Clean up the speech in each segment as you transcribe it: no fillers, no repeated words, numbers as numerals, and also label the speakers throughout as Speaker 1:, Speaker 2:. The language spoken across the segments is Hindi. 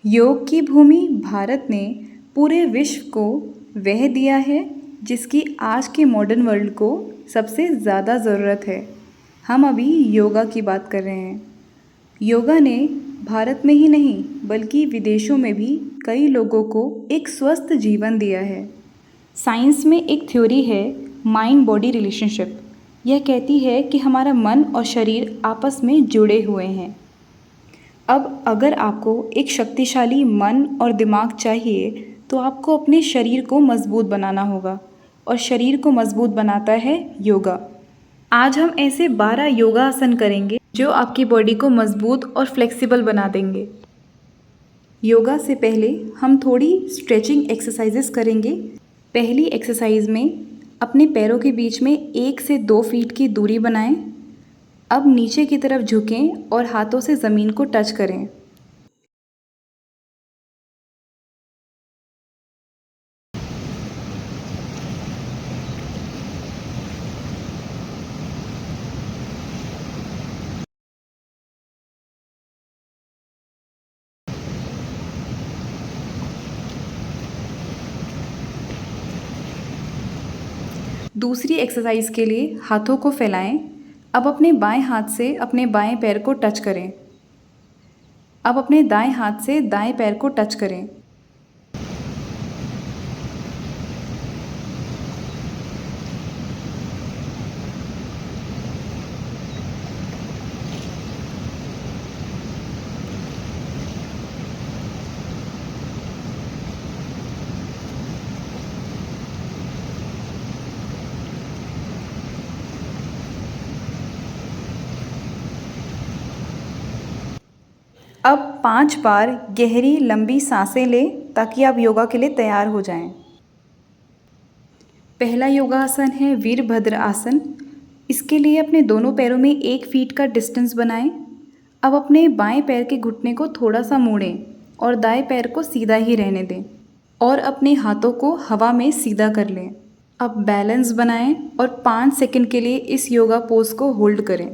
Speaker 1: योग की भूमि भारत ने पूरे विश्व को वह दिया है जिसकी आज के मॉडर्न वर्ल्ड को सबसे ज़्यादा ज़रूरत है। हम अभी योगा की बात कर रहे हैं। योगा ने भारत में ही नहीं बल्कि विदेशों में भी कई लोगों को एक स्वस्थ जीवन दिया है। साइंस में एक थ्योरी है माइंड बॉडी रिलेशनशिप। यह कहती है कि हमारा मन और शरीर आपस में जुड़े हुए हैं। अब अगर आपको एक शक्तिशाली मन और दिमाग चाहिए तो आपको अपने शरीर को मजबूत बनाना होगा और शरीर को मजबूत बनाता है योगा। आज हम ऐसे 12 योगा आसन करेंगे जो आपकी बॉडी को मजबूत और फ्लेक्सिबल बना देंगे। योगा से पहले हम थोड़ी स्ट्रेचिंग एक्सरसाइजेस करेंगे। पहली एक्सरसाइज में अपने पैरों के बीच में 1 से 2 फीट की दूरी बनाएं। अब नीचे की तरफ झुकें और हाथों से ज़मीन को टच करें। दूसरी एक्सरसाइज के लिए हाथों को फैलाएं। अब अपने बाएं हाथ से अपने बाएं पैर को टच करें। अब अपने दाएं हाथ से दाएं पैर को टच करें। अब 5 बार गहरी लंबी सांसें लें ताकि आप योगा के लिए तैयार हो जाएं। पहला योगा आसन है वीरभद्र आसन। इसके लिए अपने दोनों पैरों में 1 फीट का डिस्टेंस बनाएं। अब अपने बाएं पैर के घुटने को थोड़ा सा मोड़ें और दाएं पैर को सीधा ही रहने दें और अपने हाथों को हवा में सीधा कर लें। अब बैलेंस बनाएं और 5 सेकंड के लिए इस योगा पोज को होल्ड करें।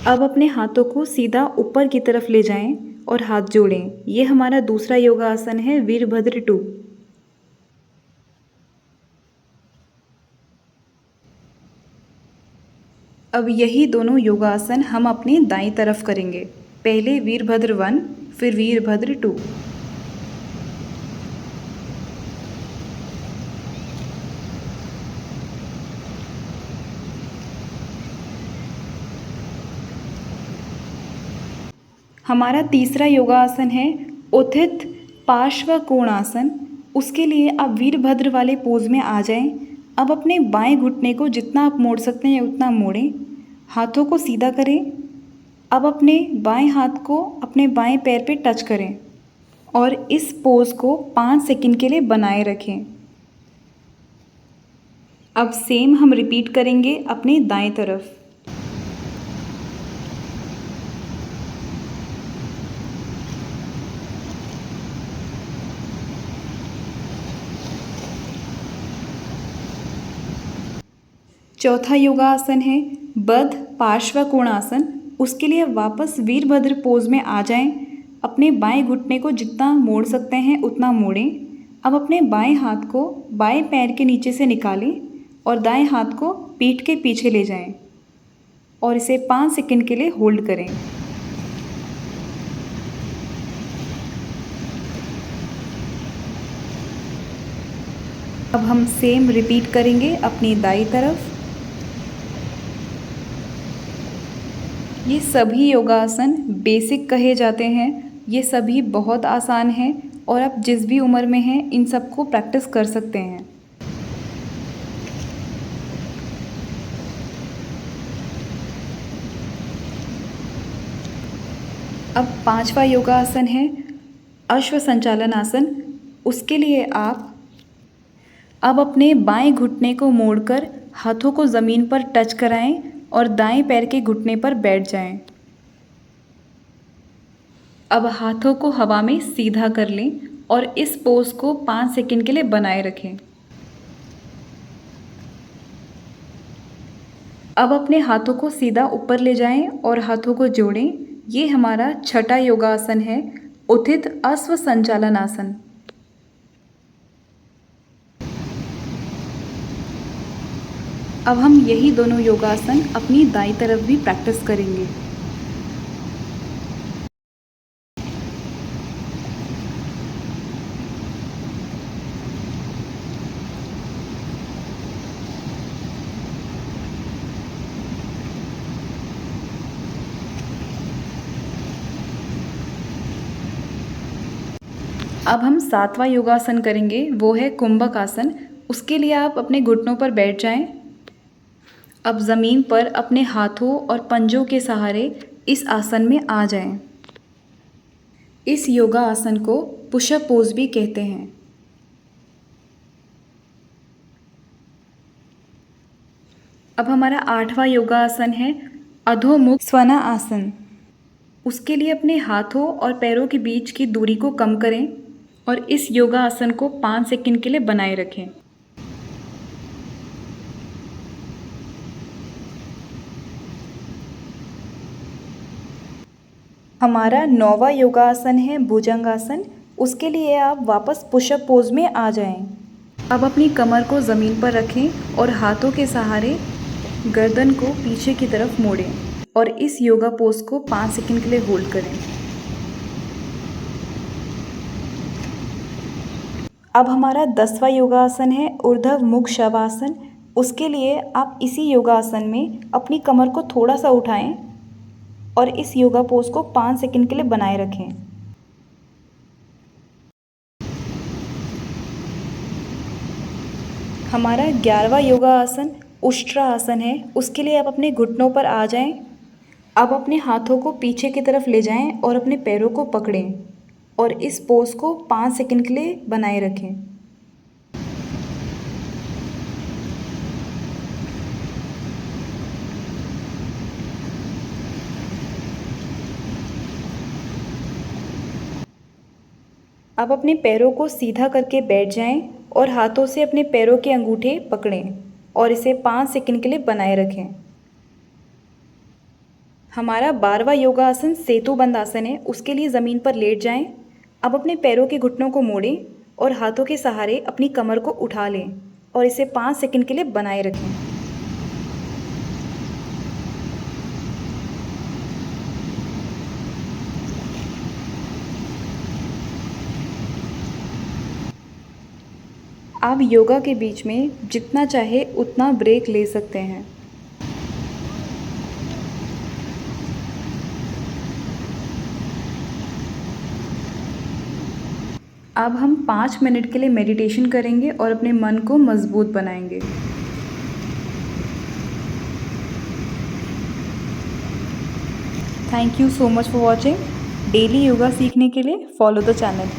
Speaker 1: अब अपने हाथों को सीधा ऊपर की तरफ ले जाएं और हाथ जोड़ें। ये हमारा दूसरा योगा आसन है वीरभद्र 2। अब यही दोनों योगासन हम अपनी दाईं तरफ करेंगे। पहले वीरभद्र 1 फिर वीरभद्र 2। हमारा तीसरा योगा आसन है उत्थित पार्श्व कोणासन। उसके लिए आप वीरभद्र वाले पोज में आ जाएं। अब अपने बाएं घुटने को जितना आप मोड़ सकते हैं उतना मोड़ें, हाथों को सीधा करें। अब अपने बाएं हाथ को अपने बाएं पैर पे टच करें और इस पोज को 5 सेकंड के लिए बनाए रखें। अब सेम हम रिपीट करेंगे अपनी दाएं तरफ। चौथा योगा आसन है बद्ध पार्श्व कोणासन। उसके लिए वापस वीरभद्र पोज में आ जाएं। अपने बाएं घुटने को जितना मोड़ सकते हैं उतना मोड़ें। अब अपने बाएं हाथ को बाएं पैर के नीचे से निकालें और दाएं हाथ को पीठ के पीछे ले जाएं और इसे 5 सेकंड के लिए होल्ड करें। अब हम सेम रिपीट करेंगे अपनी दाईं तरफ। ये सभी योगासन बेसिक कहे जाते हैं। ये सभी बहुत आसान हैं और आप जिस भी उम्र में हैं इन सबको प्रैक्टिस कर सकते हैं। अब 5वां योगा आसन है अश्व संचालन आसन। उसके लिए आप अब अपने बाएं घुटने को मोड़कर हाथों को ज़मीन पर टच कराएं और दाएं पैर के घुटने पर बैठ जाएं। अब हाथों को हवा में सीधा कर लें और इस पोज को 5 सेकंड के लिए बनाए रखें। अब अपने हाथों को सीधा ऊपर ले जाएं और हाथों को जोड़ें। ये हमारा छठा योगासन है, उत्थित अश्व संचालन आसन। अब हम यही दोनों योगासन अपनी दाईं तरफ भी प्रैक्टिस करेंगे। अब हम सातवां योगासन करेंगे, वो है कुंभक आसन। उसके लिए आप अपने घुटनों पर बैठ जाएं। अब ज़मीन पर अपने हाथों और पंजों के सहारे इस आसन में आ जाएं। इस योगा आसन को पुशअप पोज भी कहते हैं। अब हमारा आठवां योगा आसन है अधोमुख स्वना आसन। उसके लिए अपने हाथों और पैरों के बीच की दूरी को कम करें और इस योगा आसन को 5 सेकंड के लिए बनाए रखें। हमारा 9वां योगा आसन है भुजंगासन। उसके लिए आप वापस पुशअप पोज में आ जाएं। अब अपनी कमर को ज़मीन पर रखें और हाथों के सहारे गर्दन को पीछे की तरफ मोड़ें और इस योगा पोज को 5 सेकंड के लिए होल्ड करें। अब हमारा 10वां योगा आसन है ऊर्ध्व मुख शवासन। उसके लिए आप इसी योगा आसन में अपनी कमर को थोड़ा सा उठाएं और इस योगा पोज को 5 सेकंड के लिए बनाए रखें। हमारा 11वां योगा आसन उष्ट्रा आसन है। उसके लिए आप अपने घुटनों पर आ जाएं। अब अपने हाथों को पीछे की तरफ ले जाएं और अपने पैरों को पकड़ें और इस पोज को 5 सेकंड के लिए बनाए रखें। अब अपने पैरों को सीधा करके बैठ जाएं और हाथों से अपने पैरों के अंगूठे पकड़ें और इसे 5 सेकंड के लिए बनाए रखें। हमारा 12वां योगा आसन सेतुबंद आसन है। उसके लिए ज़मीन पर लेट जाएं। अब अपने पैरों के घुटनों को मोड़ें और हाथों के सहारे अपनी कमर को उठा लें और इसे 5 सेकंड के लिए बनाए रखें। आप योगा के बीच में जितना चाहे उतना ब्रेक ले सकते हैं। अब हम 5 मिनट के लिए मेडिटेशन करेंगे और अपने मन को मजबूत बनाएंगे। Thank you so much for watching. Daily yoga सीखने के लिए फॉलो द चैनल।